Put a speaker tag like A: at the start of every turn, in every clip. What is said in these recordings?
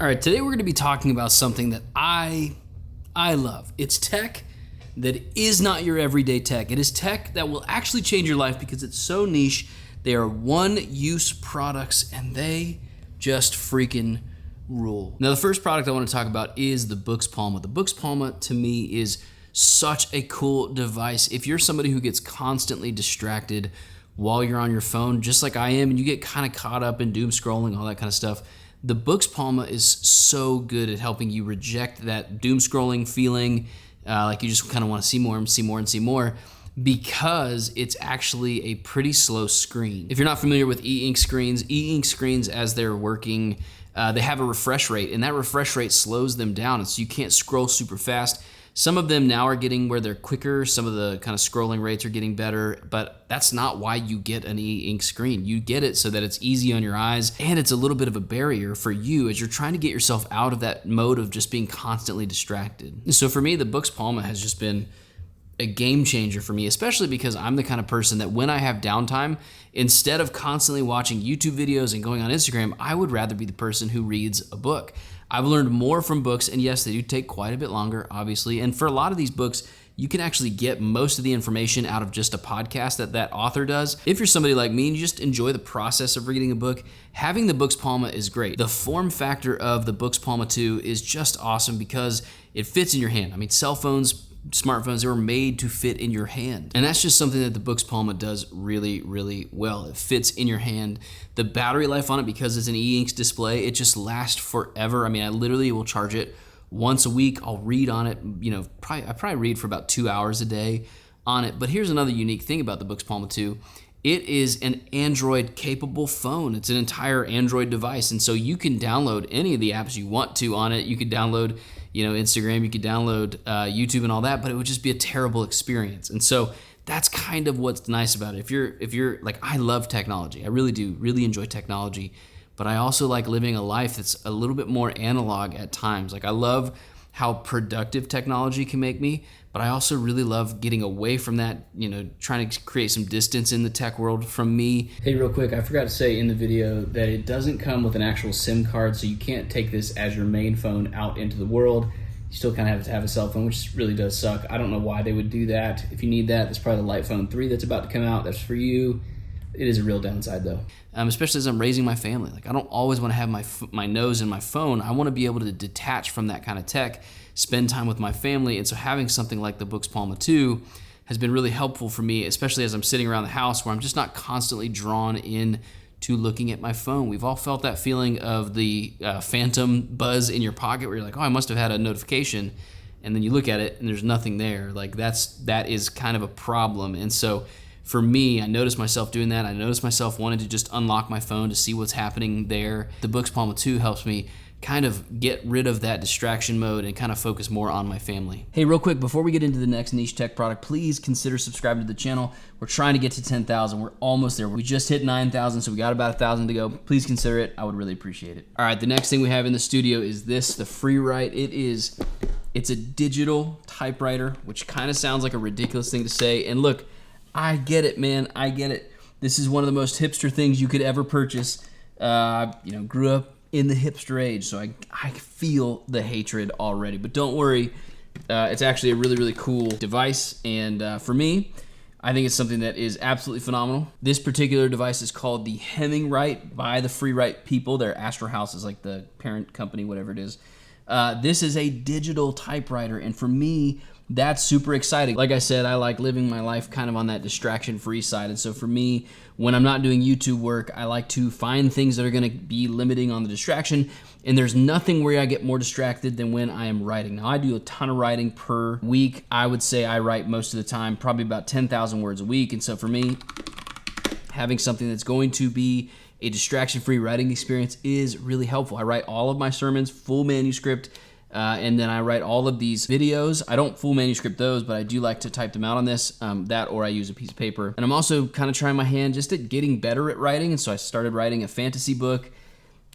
A: All right, today we're going to be talking about something that I love. It's tech that is not your everyday tech. It is tech that will actually change your life because it's so niche. They are one-use products and they just freaking rule. Now, the first product I want to talk about is the Boox Palma. The Boox Palma to me is such a cool device. If you're somebody who gets constantly distracted while you're on your phone, just like I am, and you get kind of caught up in doom scrolling, all that kind of stuff, the Boox Palma is so good at helping you reject that doom scrolling feeling, like you just kind of want to see more and see more and see more, because it's actually a pretty slow screen. If you're not familiar with e-ink screens as they're working, they have a refresh rate, and that refresh rate slows them down, and so you can't scroll super fast. Some of them now are getting where they're quicker. Some of the kind of scrolling rates are getting better, but that's not why you get an e-ink screen. You get it so that it's easy on your eyes, and it's a little bit of a barrier for you as you're trying to get yourself out of that mode of just being constantly distracted. And so for me, the Boox Palma has just been a game changer for me, especially because I'm the kind of person that when I have downtime, instead of constantly watching YouTube videos and going on Instagram, I would rather be the person who reads a book. I've learned more from books, and yes, they do take quite a bit longer, obviously. And for a lot of these books, you can actually get most of the information out of just a podcast that author does. If you're somebody like me and you just enjoy the process of reading a book, having the Boox Palma is great. The form factor of the Boox Palma 2 is just awesome because it fits in your hand. I mean, cell phones, smartphones, they were made to fit in your hand. And that's just something that the Boox Palma does really, really well. It fits in your hand. The battery life on it, because it's an e-ink display, it just lasts forever. I mean, I literally will charge it once a week. I'll read on it, I probably read for about 2 hours a day on it. But here's another unique thing about the Boox Palma 2. It is an Android capable phone. It's an entire Android device. And so you can download any of the apps you want to on it. You could download Instagram, you could download YouTube and all that, but it would just be a terrible experience. And so that's kind of what's nice about it. If you're like, I love technology. I really do, really enjoy technology, but I also like living a life that's a little bit more analog at times. Like I love how productive technology can make me, but I also really love getting away from that, trying to create some distance in the tech world from me. Hey, real quick, I forgot to say in the video that it doesn't come with an actual SIM card, so you can't take this as your main phone out into the world. You still kind of have to have a cell phone, which really does suck. I don't know why they would do that. If you need that, that's probably the Light Phone 3 that's about to come out. That's for you. It is a real downside though, especially as I'm raising my family. Like I don't always want to have my nose in my phone. I want to be able to detach from that kind of tech, spend time with my family, and so having something like the Boox Palma 2 has been really helpful for me, especially as I'm sitting around the house where I'm just not constantly drawn in to looking at my phone. We've all felt that feeling of the phantom buzz in your pocket where you're like, oh, I must have had a notification, and then you look at it and there's nothing there. Like that is kind of a problem. And so for me, I noticed myself doing that. I noticed myself wanting to just unlock my phone to see what's happening there. The Boox Palma 2 helps me kind of get rid of that distraction mode and kind of focus more on my family. Hey, real quick, before we get into the next niche tech product, please consider subscribing to the channel. We're trying to get to 10,000. We're almost there. We just hit 9,000, so we got about 1,000 to go. Please consider it. I would really appreciate it. All right, the next thing we have in the studio is the Freewrite. It's a digital typewriter, which kind of sounds like a ridiculous thing to say. And look, I get it, man. I get it. This is one of the most hipster things you could ever purchase. Grew up in the hipster age, so I feel the hatred already. But don't worry, it's actually a really, really cool device. And for me, I think it's something that is absolutely phenomenal. This particular device is called the Hemingwrite by the Freewrite people. Their Astor House is like the parent company, whatever it is. This is a digital typewriter, and for me, that's super exciting. Like I said, I like living my life kind of on that distraction-free side. And so for me, when I'm not doing YouTube work, I like to find things that are gonna be limiting on the distraction. And there's nothing where I get more distracted than when I am writing. Now, I do a ton of writing per week. I would say I write most of the time, probably about 10,000 words a week. And so for me, having something that's going to be a distraction-free writing experience is really helpful. I write all of my sermons, full manuscript, and then I write all of these videos. I don't full manuscript those, but I do like to type them out on this, that or I use a piece of paper. And I'm also kind of trying my hand just at getting better at writing, and so I started writing a fantasy book.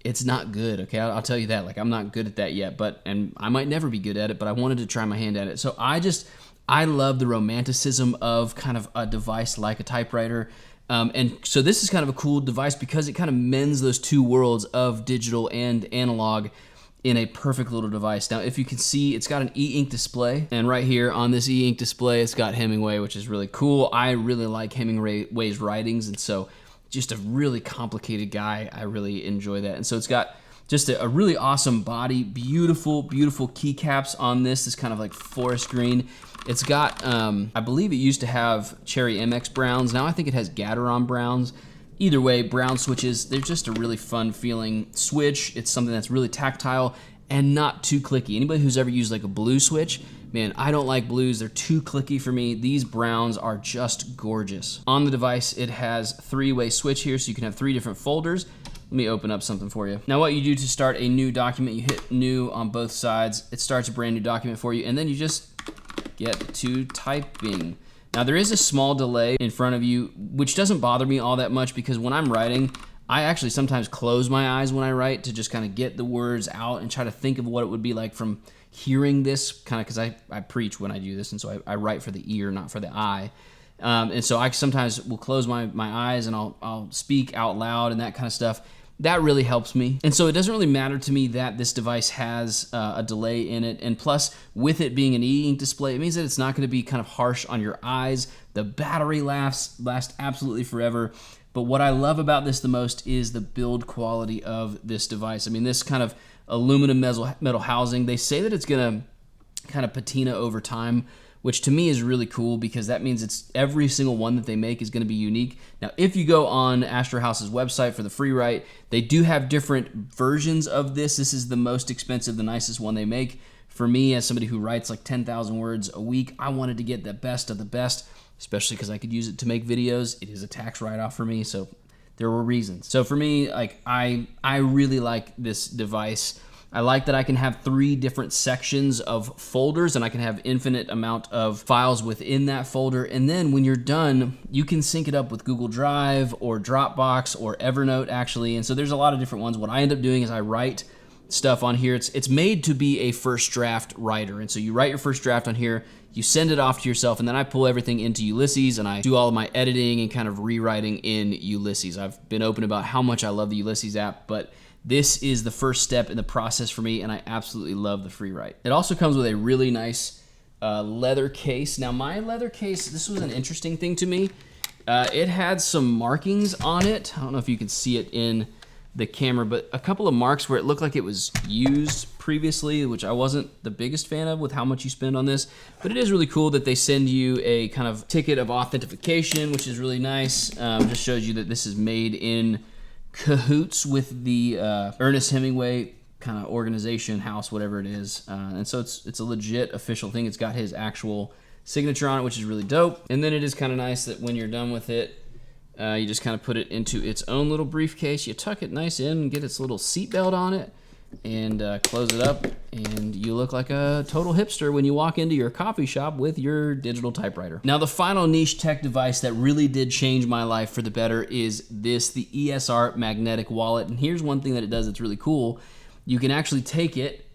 A: It's not good, okay? I'll tell you that. Like, I'm not good at that yet, and I might never be good at it, but I wanted to try my hand at it. So I love the romanticism of kind of a device like a typewriter. And so this is kind of a cool device because it kind of mends those two worlds of digital and analog in a perfect little device. Now, if you can see, it's got an e-ink display, and right here on this e-ink display, it's got Hemingway, which is really cool. I really like Hemingway's writings, and so just a really complicated guy. I really enjoy that. And so it's got just a really awesome body, beautiful, beautiful keycaps on this. This kind of like forest green. It's got, I believe it used to have Cherry MX browns. Now I think it has Gateron browns. Either way, brown switches, they're just a really fun feeling switch. It's something that's really tactile and not too clicky. Anybody who's ever used like a blue switch, man, I don't like blues. They're too clicky for me. These browns are just gorgeous. On the device, it has 3-way switch here, so you can have 3 different folders. Let me open up something for you. Now what you do to start a new document, you hit new on both sides. It starts a brand new document for you, and then you just get to typing. Now there is a small delay in front of you, which doesn't bother me all that much because when I'm writing, I actually sometimes close my eyes when I write to just kind of get the words out and try to think of what it would be like from hearing this, kind of because I preach when I do this, and so I write for the ear, not for the eye. And so I sometimes will close my eyes and I'll speak out loud and that kind of stuff. That really helps me. And so it doesn't really matter to me that this device has a delay in it. And plus, with it being an e-ink display, it means that it's not gonna be kind of harsh on your eyes. The battery lasts absolutely forever. But what I love about this the most is the build quality of this device. I mean, this kind of aluminum metal housing, they say that it's gonna kind of patina over time, which to me is really cool because that means it's every single one that they make is going to be unique. Now, if you go on Astro House's website for the Freewrite, they do have different versions of this. This is the most expensive, the nicest one they make. For me, as somebody who writes like 10,000 words a week, I wanted to get the best of the best, especially because I could use it to make videos. It is a tax write-off for me, so there were reasons. So for me, like I really like this device. I like that I can have 3 different sections of folders and I can have infinite amount of files within that folder. And then when you're done, you can sync it up with Google Drive or Dropbox or Evernote actually. And so there's a lot of different ones. What I end up doing is I write stuff on here. It's made to be a first draft writer. And so you write your first draft on here, you send it off to yourself, and then I pull everything into Ulysses and I do all of my editing and kind of rewriting in Ulysses. I've been open about how much I love the Ulysses app, but this is the first step in the process for me, and I absolutely love the Freewrite. It also comes with a really nice leather case. Now, my leather case, this was an interesting thing to me. It had some markings on it. I don't know if you can see it in the camera, but a couple of marks where it looked like it was used previously, which I wasn't the biggest fan of with how much you spend on this. But it is really cool that they send you a kind of ticket of authentication, which is really nice. Just shows you that this is made in cahoots with the Ernest Hemingway kind of organization, house, whatever it is. And so it's a legit official thing. It's got his actual signature on it, which is really dope. And then it is kind of nice that when you're done with it, you just kind of put it into its own little briefcase. You tuck it nice in and get its little seatbelt on it and close it up, and you look like a total hipster when you walk into your coffee shop with your digital typewriter. Now, the final niche tech device that really did change my life for the better is this, the ESR magnetic wallet. And here's one thing that it does that's really cool. You can actually take it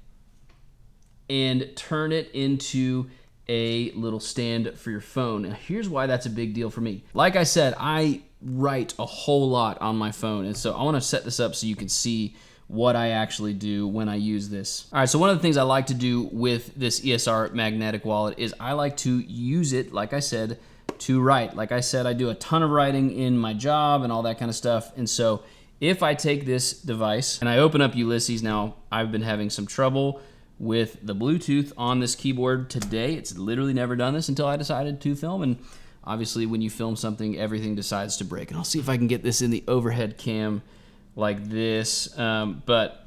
A: and turn it into a little stand for your phone. Now, here's why that's a big deal for me. Like I said, I write a whole lot on my phone, and so I want to set this up so you can see what I actually do when I use this. All right, so one of the things I like to do with this ESR magnetic wallet is I like to use it, like I said, to write. Like I said, I do a ton of writing in my job and all that kind of stuff. And so if I take this device and I open up Ulysses, now I've been having some trouble with the Bluetooth on this keyboard today. It's literally never done this until I decided to film. And obviously when you film something, everything decides to break. And I'll see if I can get this in the overhead cam like this, but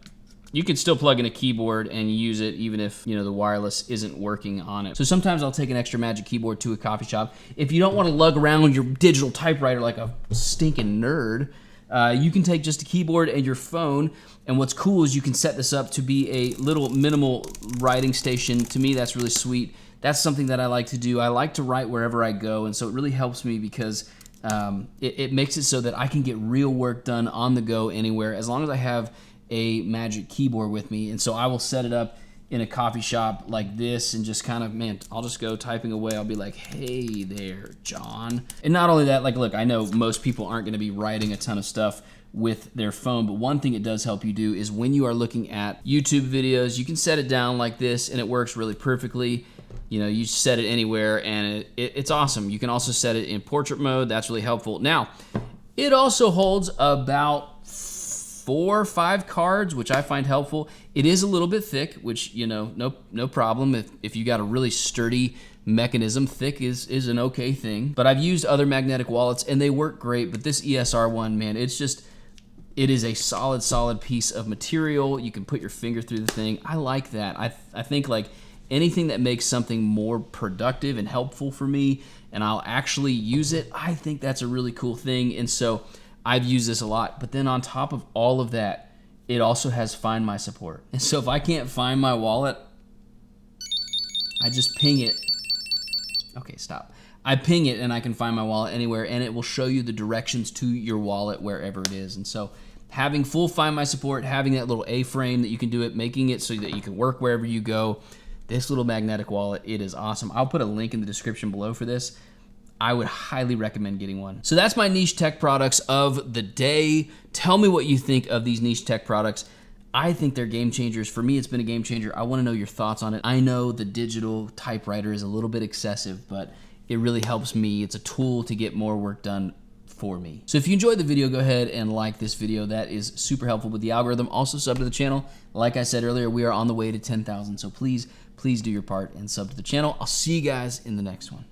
A: you can still plug in a keyboard and use it even if, you know, the wireless isn't working on it. So sometimes I'll take an extra magic keyboard to a coffee shop. If you don't want to lug around your digital typewriter like a stinking nerd, you can take just a keyboard and your phone, and what's cool is you can set this up to be a little minimal writing station. To me, that's really sweet. That's something that I like to do. I like to write wherever I go, and so it really helps me because it makes it so that I can get real work done on the go anywhere as long as I have a magic keyboard with me. And so I will set it up in a coffee shop like this and just kind of, man, I'll just go typing away. I'll be like, hey there, John. And not only that, like, look, I know most people aren't going to be writing a ton of stuff with their phone. But one thing it does help you do is when you are looking at YouTube videos, you can set it down like this and it works really perfectly. You know, you set it anywhere and it's awesome. You can also set it in portrait mode. That's really helpful. Now, it also holds about 4 or 5 cards, which I find helpful. It is a little bit thick, which, you know, no problem. If you got a really sturdy mechanism, thick is an okay thing. But I've used other magnetic wallets and they work great. But this ESR one, man, it is a solid piece of material. You can put your finger through the thing. I like that. I think like anything that makes something more productive and helpful for me and I'll actually use it, I think that's a really cool thing. And so I've used this a lot. But then on top of all of that, it also has Find My support. And so if I can't find my wallet, I just ping it. Okay, stop. I ping it and I can find my wallet anywhere and it will show you the directions to your wallet wherever it is. And so having full Find My support, having that little A-frame that you can do it, making it so that you can work wherever you go, this little magnetic wallet, it is awesome. I'll put a link in the description below for this. I would highly recommend getting one. So that's my niche tech products of the day. Tell me what you think of these niche tech products. I think they're game changers. For me, it's been a game changer. I want to know your thoughts on it. I know the digital typewriter is a little bit excessive, but it really helps me. It's a tool to get more work done for me. So if you enjoyed the video, go ahead and like this video. That is super helpful with the algorithm. Also sub to the channel. Like I said earlier, we are on the way to 10,000. So please do your part and sub to the channel. I'll see you guys in the next one.